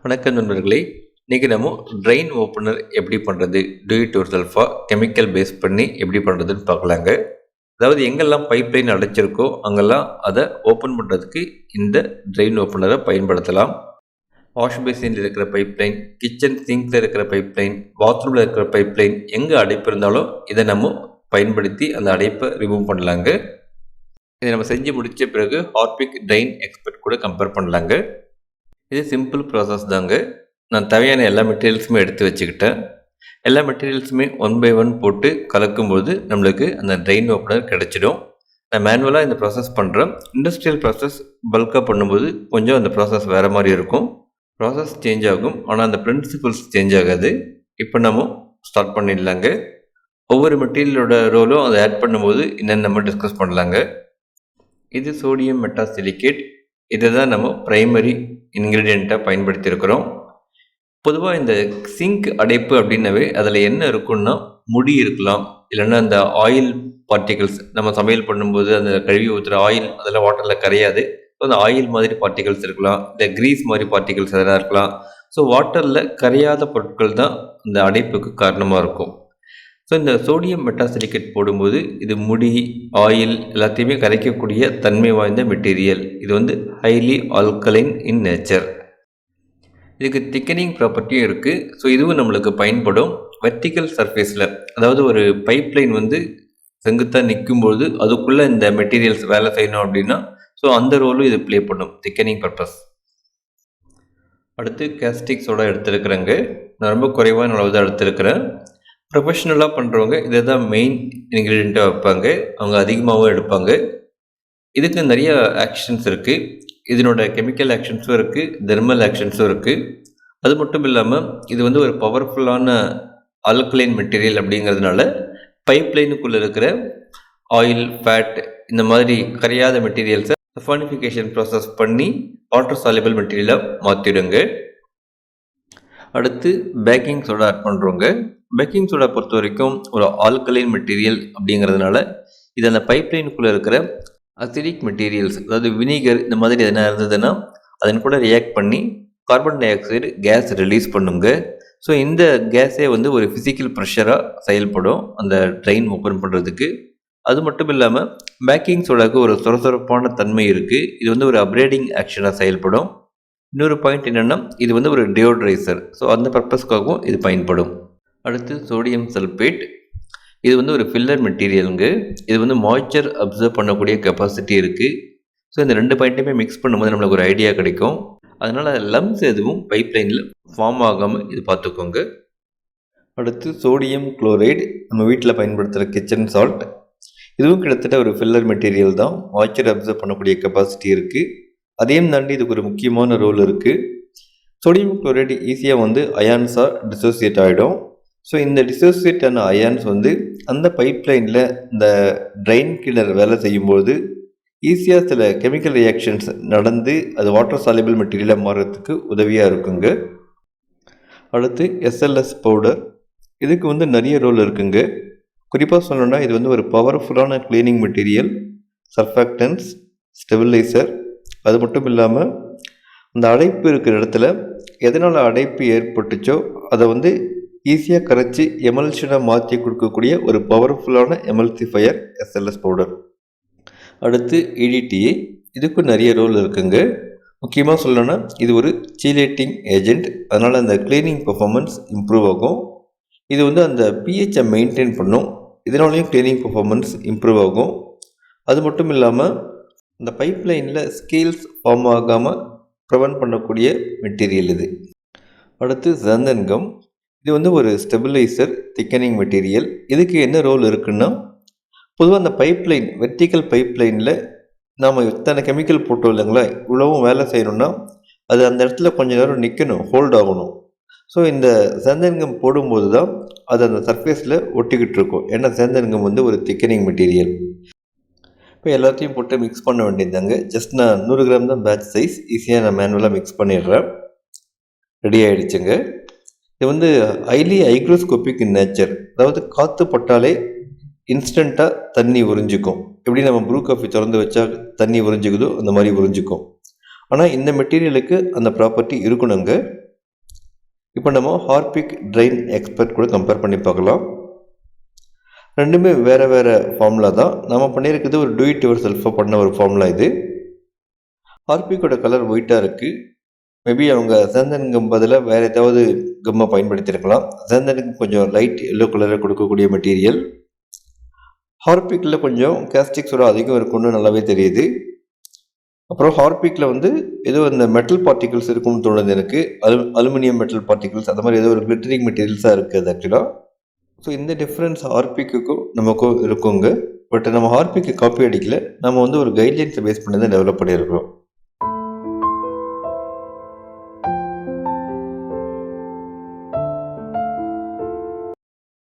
வணக்கம் நண்பர்களே. இன்றைக்கி நம்ம ட்ரெயின் ஓப்பனர் எப்படி பண்ணுறது, டூ இட் யுவர் செல்ஃபாக கெமிக்கல் பேஸ் பண்ணி எப்படி பண்ணுறதுன்னு பார்க்கலாங்க. அதாவது எங்கெல்லாம் பைப்லைன் அடைச்சிருக்கோ அங்கெல்லாம் அதை ஓப்பன் பண்ணுறதுக்கு இந்த ட்ரெயின் ஓப்பனரை பயன்படுத்தலாம். வாஷ் பேசினில் இருக்கிற பைப்லைன், கிச்சன் சிங்கில் இருக்கிற பைப்லைன், பாத்ரூமில் இருக்கிற பைப்லைன், எங்கே அடைப்பு இருந்தாலும் இதை நம்ம பயன்படுத்தி அந்த அடைப்பை ரிமூவ் பண்ணலாங்க. இதை நம்ம செஞ்சு முடித்த பிறகு ஹார்பிக் ட்ரெயின் எக்ஸ்பர்ட் கூட கம்பேர் பண்ணலாங்க. இது சிம்பிள் ப்ராசஸ் தாங்க. நான் தேவையான எல்லா மெட்டீரியல்ஸுமே எடுத்து வச்சுக்கிட்டேன். எல்லா மெட்டீரியல்ஸுமே 1 by 1 போட்டு கலக்கும்போது நம்மளுக்கு அந்த ட்ரெயின் ஓப்பனர் கிடச்சிடும். நான் மேனுவலாக இந்த ப்ராசஸ் பண்ணுறேன். இண்டஸ்ட்ரியல் ப்ராசஸ் பல்காக பண்ணும்போது கொஞ்சம் அந்த ப்ராசஸ் வேறு மாதிரி இருக்கும். ப்ராசஸ் சேஞ்ச் ஆகும், ஆனால் அந்த பிரின்சிபல்ஸ் சேஞ்ச் ஆகாது. இப்போ நம்ம ஸ்டார்ட் பண்ணிடலாங்க. ஒவ்வொரு மெட்டீரியலோட ரோலும் அதை ஆட் பண்ணும்போது என்னென்னு நம்ம டிஸ்கஸ் பண்ணலாங்க. இது சோடியம் மெட்டாசிலிகேட். இதை தான் நம்ம ப்ரைமரி இன்க்ரீடியண்ட்டாக பயன்படுத்தியிருக்கிறோம். பொதுவாக இந்த சிங்க் அடைப்பு அப்படின்னாவே அதில் என்ன இருக்குன்னா முடி இருக்கலாம், இல்லைன்னா அந்த ஆயில் பார்ட்டிகல்ஸ், நம்ம சமையல் பண்ணும்போது அந்த கழுவி ஊற்றுற ஆயில் அதெல்லாம் வாட்டரில் கரையாது. ஸோ அந்த ஆயில் மாதிரி பார்ட்டிகல்ஸ் இருக்கலாம், இந்த க்ரீஸ் மாதிரி பார்ட்டிகல்ஸ் அதெல்லாம் இருக்கலாம். ஸோ வாட்டரில் கரையாத பொருட்கள் தான் இந்த அடைப்புக்கு காரணமாக இருக்கும். ஸோ இந்த சோடியம் மெட்டாசிலிகேட் போடும்போது இது முடி, ஆயில் எல்லாத்தையுமே கரைக்கக்கூடிய தன்மை வாய்ந்த மெட்டீரியல். இது ஹைலி ஆல்கலைன் இன் நேச்சர். இதுக்கு திக்கனிங் ப்ராப்பர்ட்டியும் இருக்குது. ஸோ இதுவும் நம்மளுக்கு பயன்படும் வெர்டிக்கல் சர்ஃபேஸில். அதாவது ஒரு பைப்லைன் செங்குத்தாக நிற்கும்போது அதுக்குள்ளே இந்த மெட்டீரியல்ஸ் வேலை செய்யணும் அப்படின்னா ஸோ அந்த ரோலும் இது ப்ளே பண்ணும், திக்கனிங் பர்பஸ். அடுத்து கேஸ்டிக் சோடா எடுத்துருக்குறேங்க. நான் ரொம்ப குறைவான அளவு தான் எடுத்துருக்கிறேன். ப்ரொஃபஷ்னலாக பண்ணுறவங்க இதை தான் மெயின் இன்க்ரீடியண்ட்டாக வைப்பாங்க, அவங்க அதிகமாகவும் எடுப்பாங்க. இதுக்கு நிறைய ஆக்ஷன்ஸ் இருக்குது. இதனோட கெமிக்கல் ஆக்ஷன்ஸும் இருக்குது, தெர்மல் ஆக்ஷன்ஸும் இருக்குது. அது மட்டும் இல்லாமல் இது ஒரு பவர்ஃபுல்லான ஆல்கலைன் மெட்டீரியல் அப்படிங்கிறதுனால பைப்லைனுக்குள்ளே இருக்கிற ஆயில், ஃபேட் இந்த மாதிரி கரையாத மெட்டீரியல்ஸை சஃபானிஃபிகேஷன் ப்ராசஸ் பண்ணி வாட்டர் சால்யுபிள் மெட்டீரியலாக மாற்றிடுங்க. அடுத்து பேக்கிங் சோடா ஆட் பண்ணுறோங்க. பேக்கிங் சோடா பொறுத்த வரைக்கும் ஒரு ஆல்கலைன் மெட்டீரியல் அப்படிங்கிறதுனால இது அந்த பைப்லைனுக்குள்ளே இருக்கிற அசிடிக் மெட்டீரியல்ஸ், அதாவது வினிகர் இந்த மாதிரி எதனா இருந்ததுன்னா அதன் கூட ரியாக்ட் பண்ணி carbon di oxide case release பண்ணுங்க. ஸோ இந்த கேஸே ஒரு ஃபிசிக்கல் ப்ரெஷராக செயல்படும் அந்த ட்ரெயின் ஓப்பன் பண்ணுறதுக்கு. அது மட்டும் இல்லாமல் பேக்கிங் சோடாவுக்கு ஒரு சொரசொரப்பான தன்மை இருக்குது. இது ஒரு அப்ரேடிங் ஆக்ஷனாக செயல்படும். இன்னொரு பாயிண்ட் என்னென்னா இது ஒரு டியோட்ரைசர். ஸோ அந்த பர்பஸ்க்காகவும் இது பயன்படும். அடுத்து சோடியம் சல்பேட். இது ஒரு ஃபில்லர் மெட்டீரியலுங்க. இது மாய்ச்சர் அப்சர்வ் பண்ணக்கூடிய கெப்பாசிட்டி இருக்குது. ஸோ இந்த ரெண்டு பாயிண்ட்டையுமே மிக்ஸ் பண்ணும்போது நம்மளுக்கு ஒரு ஐடியா கிடைக்கும். அதனால் லம்ஸ் எதுவும் பைப்லைனில் ஃபார்ம் ஆகாமல் இது பார்த்துக்கோங்க. அடுத்து சோடியம் குளோரைடு, நம்ம வீட்டில் பயன்படுத்துகிற கிச்சன் சால்ட். இதுவும் கிட்டத்தட்ட ஒரு ஃபில்லர் மெட்டீரியல் தான். மாய்ச்சர் அப்சர்வ் பண்ணக்கூடிய கெப்பாசிட்டி இருக்குது. அதையும் தாண்டி இதுக்கு ஒரு முக்கியமான ரோல் இருக்குது. சோடியம் குளோரைடு ஈஸியாக அயான்ஸாக டிசோசியேட் ஆகிடும். ஸோ இந்த டிசோசியேட் ஆன அயான்ஸ் அந்த பைப்லைனில் இந்த ட்ரெயின் கிளர் வேலை செய்யும்போது ஈஸியாக சில கெமிக்கல் ரியாக்ஷன்ஸ் நடந்து அது வாட்டர் சால்யுபிள் மெட்டீரியலாக மாறுறதுக்கு உதவியாக இருக்குங்க. அடுத்து எஸ்எல்எஸ் பவுடர். இதுக்கு நிறைய ரோல் இருக்குங்க. குறிப்பாக சொல்லணும்னா இது ஒரு பவர்ஃபுல்லான கிளீனிங் மெட்டீரியல், சர்ஃபாக்டன்ஸ், ஸ்டெபிலைசர். அது மட்டும் இல்லாமல் அந்த அடைப்பு இருக்கிற இடத்துல எதனால் அடைப்பு ஏற்பட்டுச்சோ அதை ஈஸியாக கரைச்சி எமல்ஷனாக மாற்றி கொடுக்கக்கூடிய ஒரு பவர்ஃபுல்லான எமல்சிஃபையர் எஸ்எல்எஸ் பவுடர். அடுத்து இடிடிஏ. இதுக்கும் நிறைய ரோல் இருக்குங்க. முக்கியமாக சொல்லணும்னா இது ஒரு சீலேட்டிங் ஏஜெண்ட். அதனால் அந்த கிளீனிங் பர்ஃபார்மன்ஸ் இம்ப்ரூவ் ஆகும். இது அந்த பிஹெச்சை மெயின்டைன் பண்ணும். இதனாலையும் கிளீனிங் பர்ஃபார்மன்ஸ் இம்ப்ரூவ் ஆகும். அது மட்டும் இல்லாமல் இந்த பைப்லைனில் ஸ்கேல்ஸ் ஃபார்ம் ஆகாமல் ப்ரிவென்ட் பண்ணக்கூடிய மெட்டீரியல் இது. அடுத்து சந்தன்கம். இது ஒரு ஸ்டெபிலைசர், திக்கனிங் மெட்டீரியல். இதுக்கு என்ன ரோல் இருக்குன்னா, பொதுவாக அந்த பைப்லைன், வெர்டிக்கல் பைப்லைனில் நாம் இத்தனை கெமிக்கல் போட்டோம் இல்லைங்களா, இவ்வளவும் வேலை செய்யணும்னா அது அந்த இடத்துல கொஞ்சம் நேரம் நிற்கணும், ஹோல்ட் ஆகணும். ஸோ இந்த சந்தன்கம் போடும்போது தான் அது அந்த சர்ஃபேஸில் ஒட்டிக்கிட்டு இருக்கும். ஏன்னா சந்தன்கம் ஒரு திக்கனிங் மெட்டீரியல். இப்போ எல்லாத்தையும் போட்டு மிக்ஸ் பண்ண வேண்டியதாங்க. ஜஸ்ட் நான் 100 கிராம் தான் பேட்ச் சைஸ். ஈஸியாக நான் மேனுவலாக மிக்ஸ் பண்ணிடுறேன். ரெடி ஆகிடுச்சுங்க. இது ஹைலி ஹைக்ரோஸ்கோபிக் இன் நேச்சர். அதாவது காற்று பட்டாலே இன்ஸ்டண்ட்டாக தண்ணி உறிஞ்சிக்கும். எப்படி நம்ம ப்ரூ காஃபி திறந்து வச்சா தண்ணி உறிஞ்சிக்குதோ அந்த மாதிரி உறிஞ்சிக்கும். ஆனால் இந்த மெட்டீரியலுக்கு அந்த ப்ராப்பர்ட்டி இருக்கணுங்க. இப்போ நம்ம ஹார்பிக் ட்ரைன் எக்ஸ்பர்ட் கூட கம்பேர் பண்ணி பார்க்கலாம். ரெண்டுமே வேறு வேறு ஃபார்முலா தான். நம்ம பண்ணியிருக்கிறது ஒரு டூ இட் யுவர் செல்ஃபாக பண்ண ஒரு ஃபார்முலா இது. ஹார்பிக்கோட கலர் ஒயிட்டாக இருக்குது. மேபி அவங்க சேந்தன் கம் பதிலாக வேறு ஏதாவது கம்மை பயன்படுத்தியிருக்கலாம். சேந்தனுக்கு கொஞ்சம் லைட் எல்லோ கலரை கொடுக்கக்கூடிய மெட்டீரியல். ஹார்பிக்கில் கொஞ்சம் கேஸ்டிக் சோடா அதிகம் இருக்கும்னு நல்லாவே தெரியுது. அப்புறம் ஹார்பிக்கில் ஏதோ இந்த மெட்டல் பார்ட்டிகல்ஸ் இருக்கும்னு தோணுது எனக்கு. அலுமினியம் மெட்டல் பார்ட்டிகல்ஸ் அந்த மாதிரி ஏதோ ஒரு கிளிட்டரிங் மெட்டீரியல்ஸாக இருக்குது அது ஆக்சுவலாக. ஸோ இந்த டிஃப்ரென்ஸ் ஹார்பிக்குக்கும் நமக்கும் இருக்குங்க. பட் நம்ம ஹார்பிக்கு காப்பி அடிக்கல. நம்ம ஒரு கைட்லைன்ஸை பேஸ் பண்ணி தான் டெவலப் பண்ணியிருக்கிறோம்.